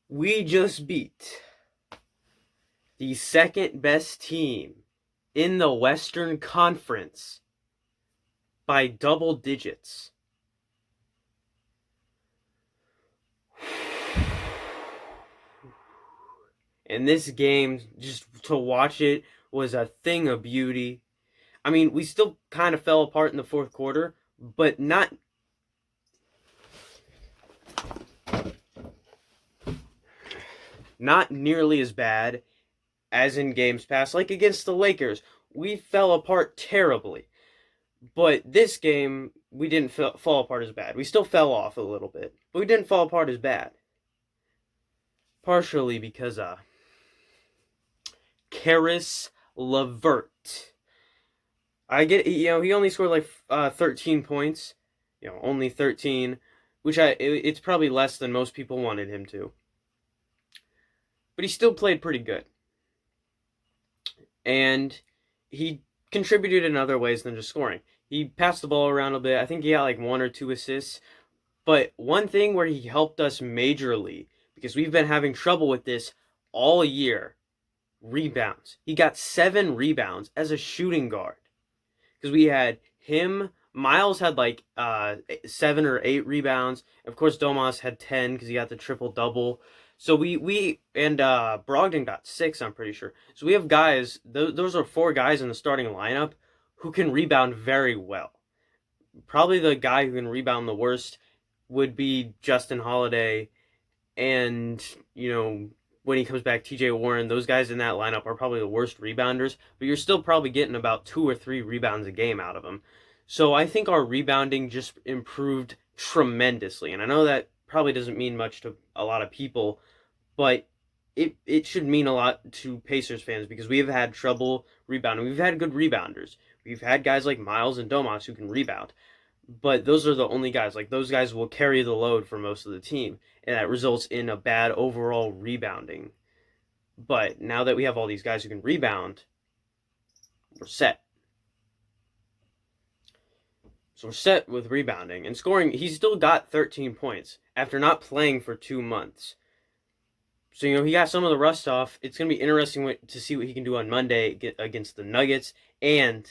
We just beat the second best team in the Western Conference by double digits. And this game, just to watch it, was a thing of beauty. I mean, we still kind of fell apart in the fourth quarter, but not nearly as bad as in games past. Like against the Lakers, we fell apart terribly. But this game, we didn't fall apart as bad. We still fell off a little bit, but we didn't fall apart as bad. Partially because Caris Levert. I get, he only scored like 13 points, only 13, which it's probably less than most people wanted him to. But he still played pretty good. And he contributed in other ways than just scoring. He passed the ball around a bit. I think he got like one or two assists. But one thing where he helped us majorly, because we've been having trouble with this all year, rebounds. He got 7 rebounds as a shooting guard. Because we had him, Miles had like 7 or 8 rebounds. Of course, Domas had 10 because he got the triple double. So we and Brogdon got 6, I'm pretty sure. So we have guys, those are 4 guys in the starting lineup who can rebound very well. Probably the guy who can rebound the worst would be Justin Holiday, and when he comes back, TJ Warren. Those guys in that lineup are probably the worst rebounders, but you're still probably getting about 2 or 3 rebounds a game out of them. So I think our rebounding just improved tremendously, and I know that probably doesn't mean much to a lot of people, but it should mean a lot to Pacers fans because we have had trouble rebounding. We've had good rebounders. We've had guys like Miles and Domas who can rebound, but those are the only guys. Like those guys will carry the load for most of the team, and that results in a bad overall rebounding. But now that we have all these guys who can rebound, we're set. So we're set with rebounding and scoring. He's still got 13 points after not playing for 2 months. So, he got some of the rust off. It's going to be interesting to see what he can do on Monday against the Nuggets and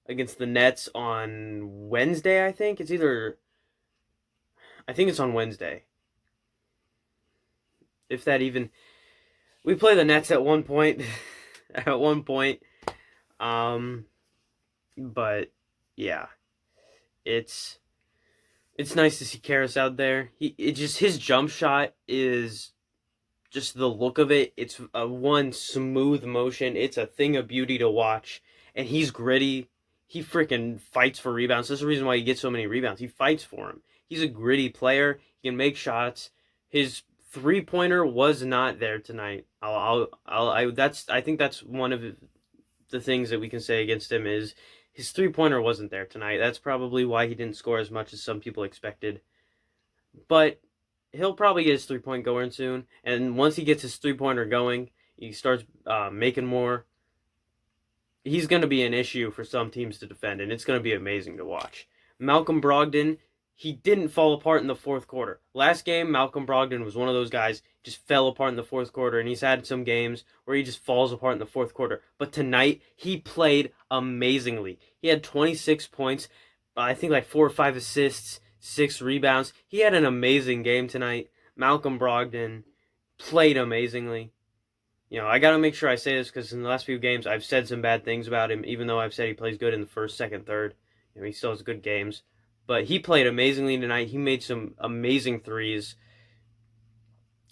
against the Nets on Wednesday, I think. I think it's on Wednesday. If that even... We play the Nets at one point. At one point. But, yeah. It's nice to see Caris out there. His jump shot is just the look of it. It's a one smooth motion. It's a thing of beauty to watch. And he's gritty. He freaking fights for rebounds. That's the reason why he gets so many rebounds. He fights for them. He's a gritty player. He can make shots. His 3-pointer was not there tonight. I think that's one of the things that we can say against him is his 3-pointer wasn't there tonight. That's probably why he didn't score as much as some people expected. But he'll probably get his 3-point going soon. And once he gets his 3-pointer going, he starts making more. He's going to be an issue for some teams to defend, and it's going to be amazing to watch. Malcolm Brogdon, he didn't fall apart in the fourth quarter. Last game, Malcolm Brogdon was one of those guys, just fell apart in the fourth quarter, and he's had some games where he just falls apart in the fourth quarter. But tonight, he played amazingly. He had 26 points, I think like 4 or 5 assists, 6 rebounds. He had an amazing game tonight. Malcolm Brogdon played amazingly. I got to make sure I say this because in the last few games, I've said some bad things about him, even though I've said he plays good in the first, second, third. He still has good games. But he played amazingly tonight. He made some amazing threes.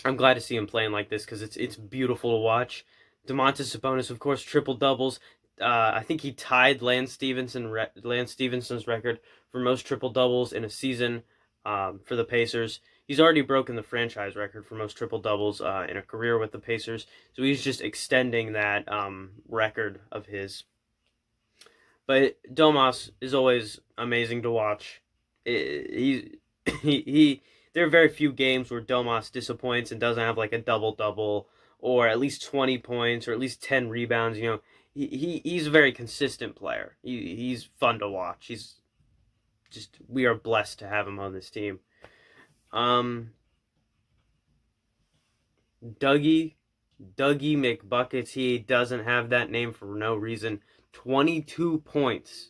I'm glad to see him playing like this because it's beautiful to watch. Domantas Sabonis, of course, triple doubles. I think he tied Lance Stephenson's record for most triple doubles in a season for the Pacers. He's already broken the franchise record for most triple doubles in a career with the Pacers, so he's just extending that record of his. But Domas is always amazing to watch. He there are very few games where Domas disappoints and doesn't have like a double double or at least 20 points or at least 10 rebounds. He's a very consistent player. He's fun to watch. We are blessed to have him on this team. Um, Dougie McBuckets. He doesn't have that name for no reason. 22 points,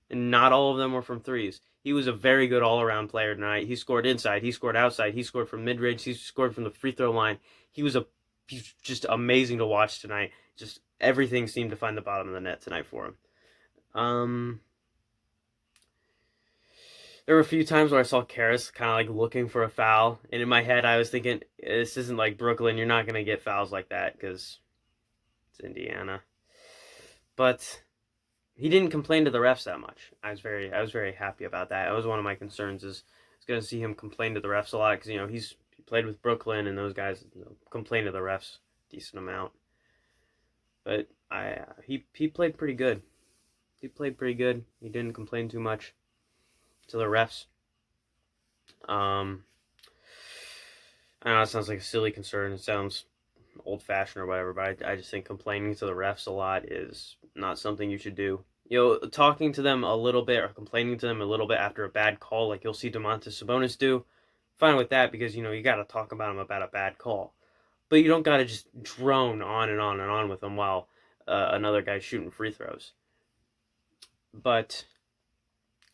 and not all of them were from threes. He was a very good all-around player tonight. He scored inside, he scored outside, he scored from mid-range, he scored from the free throw line. He's just amazing to watch tonight. Just everything seemed to find the bottom of the net tonight for him. There were a few times where I saw Caris kind of like looking for a foul, and in my head I was thinking, this isn't like Brooklyn. You're not gonna get fouls like that because it's Indiana. But he didn't complain to the refs that much. I was very happy about that. That was one of my concerns. Is I was gonna see him complain to the refs a lot because he played with Brooklyn and those guys complain to the refs a decent amount. But he played pretty good. He played pretty good. He didn't complain too much to the refs. I know it sounds like a silly concern. It sounds old-fashioned or whatever, but I just think complaining to the refs a lot is not something you should do. Talking to them a little bit or complaining to them a little bit after a bad call, like you'll see Domantas Sabonis do, fine with that because, you got to talk about him about a bad call. But you don't got to just drone on and on and on with him while another guy's shooting free throws. But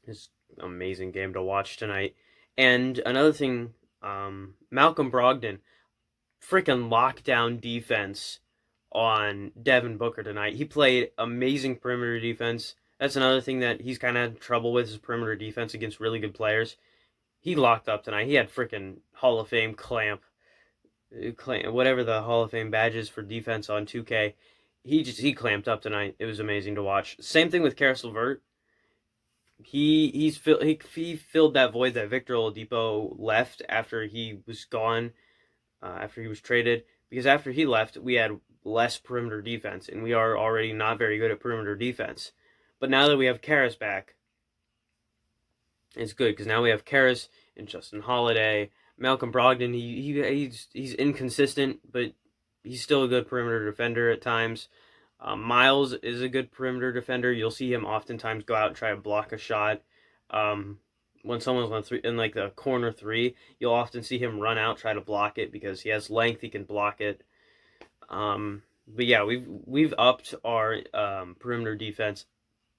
it's an amazing game to watch tonight. And another thing, Malcolm Brogdon, freaking lockdown defense on Devin Booker tonight. He played amazing perimeter defense. That's another thing that he's kind of had trouble with is perimeter defense against really good players. He locked up tonight. He had freaking Hall of Fame clamp, whatever the Hall of Fame badge is for defense on 2K. He clamped up tonight. It was amazing to watch. Same thing with Caris Levert. He filled that void that Victor Oladipo left after he was gone, after he was traded. Because after he left, we had less perimeter defense, and we are already not very good at perimeter defense. But now that we have Caris back, it's good because now we have Caris and Justin Holiday, Malcolm Brogdon. He's inconsistent, but he's still a good perimeter defender at times. Miles is a good perimeter defender. You'll see him oftentimes go out and try to block a shot. When someone's on three in like the corner three, you'll often see him run out, try to block it because he has length. He can block it. But yeah, we've upped our perimeter defense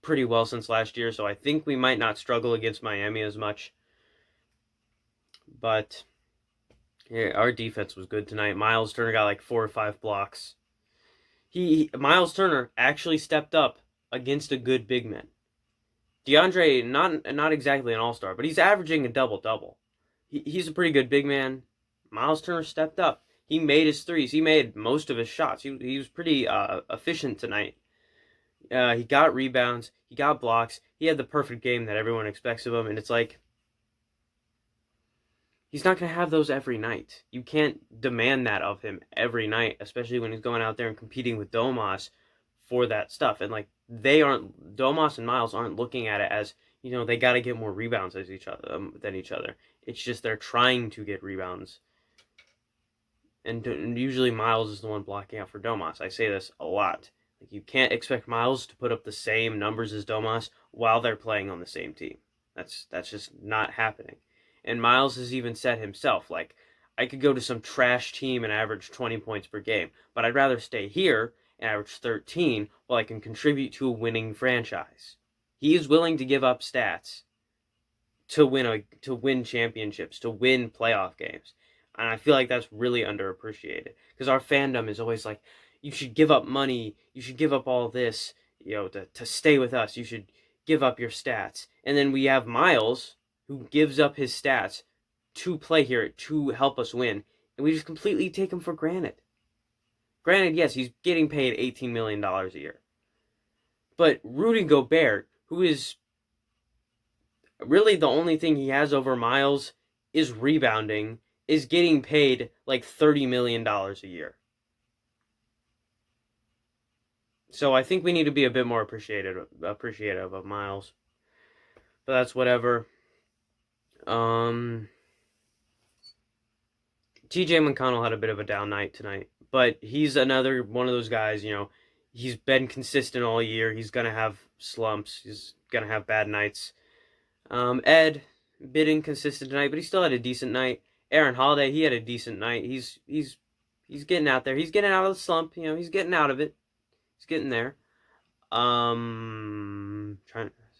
pretty well since last year, so I think we might not struggle against Miami as much. But yeah, our defense was good tonight. Miles Turner got like 4 or 5 blocks. Miles Turner actually stepped up against a good big man. DeAndre, not exactly an all-star, but he's averaging a double-double. He's a pretty good big man. Miles Turner stepped up. He made his threes. He made most of his shots. He was pretty efficient tonight. He got rebounds. He got blocks. He had the perfect game that everyone expects of him, and it's like he's not going to have those every night. You can't demand that of him every night, especially when he's going out there and competing with Domas for that stuff. And like Domas and Miles aren't looking at it as, they got to get more rebounds as than each other. It's just they're trying to get rebounds. And usually Miles is the one blocking out for Domas. I say this a lot. Like you can't expect Miles to put up the same numbers as Domas while they're playing on the same team. That's just not happening. And Miles has even said himself, like, I could go to some trash team and average 20 points per game, but I'd rather stay here and average 13 while I can contribute to a winning franchise. He is willing to give up stats to win championships, to win playoff games. And I feel like that's really underappreciated because our fandom is always like, you should give up money, you should give up all this, to stay with us, you should give up your stats. And then we have Miles, who gives up his stats to play here, to help us win, and we just completely take him for granted. Granted, yes, he's getting paid $18 million a year. But Rudy Gobert, who is really the only thing he has over Miles is rebounding, is getting paid like $30 million a year. So I think we need to be a bit more appreciative of Miles. But that's whatever. TJ McConnell had a bit of a down night tonight, but he's another one of those guys, he's been consistent all year. He's going to have slumps. He's going to have bad nights. Ed, a bit inconsistent tonight, but he still had a decent night. Aaron Holiday, he had a decent night. He's getting out there. He's getting out of the slump. He's getting out of it. He's getting there. Trying.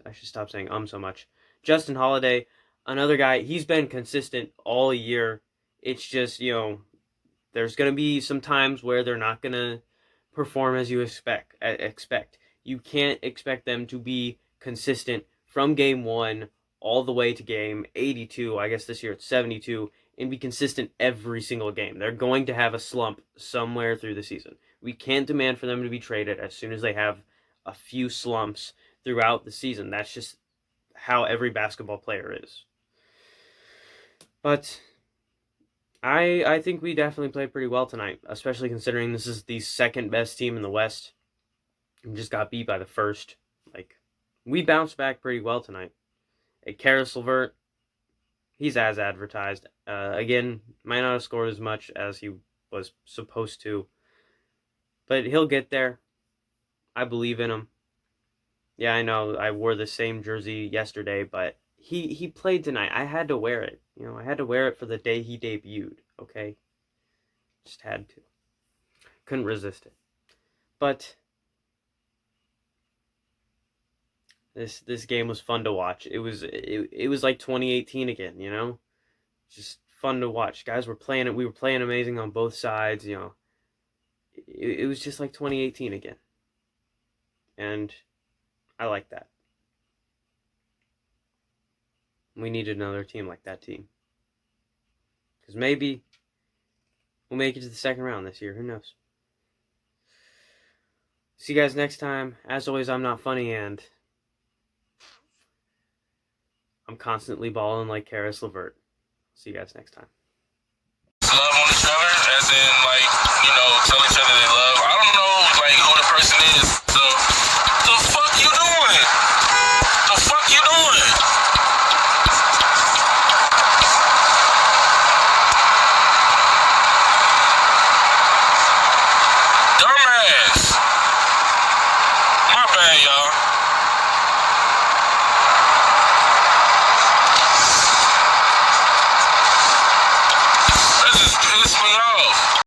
I should stop saying so much. Justin Holiday, another guy. He's been consistent all year. It's just there's gonna be some times where they're not gonna perform as you expect. You can't expect them to be consistent from game 1 all the way to game 82. I guess this year it's 72, and be consistent every single game. They're going to have a slump somewhere through the season. We can't demand for them to be traded as soon as they have a few slumps throughout the season. That's just how every basketball player is. But I think we definitely played pretty well tonight, especially considering this is the second best team in the West. We just got beat by the first. We bounced back pretty well tonight. Caris Levert, he's as advertised. Again, might not have scored as much as he was supposed to, but he'll get there. I believe in him. Yeah, I know I wore the same jersey yesterday, but he played tonight. I had to wear it. I had to wear it for the day he debuted, okay? Just had to. Couldn't resist it. But this game was fun to watch. It was like 2018 again, Just fun to watch. Guys were playing it. We were playing amazing on both sides, It was just like 2018 again. And I like that. We needed another team like that team. Because maybe we'll make it to the second round this year. Who knows? See you guys next time. As always, I'm not funny, and I'm constantly balling like Caris Levert. See you guys next time. Love on each other, as in, tell each other they love. I don't know, who the person is, so the fuck you doing? The fuck you doing? Dumbass. My bad, y'all. That just pissed me off.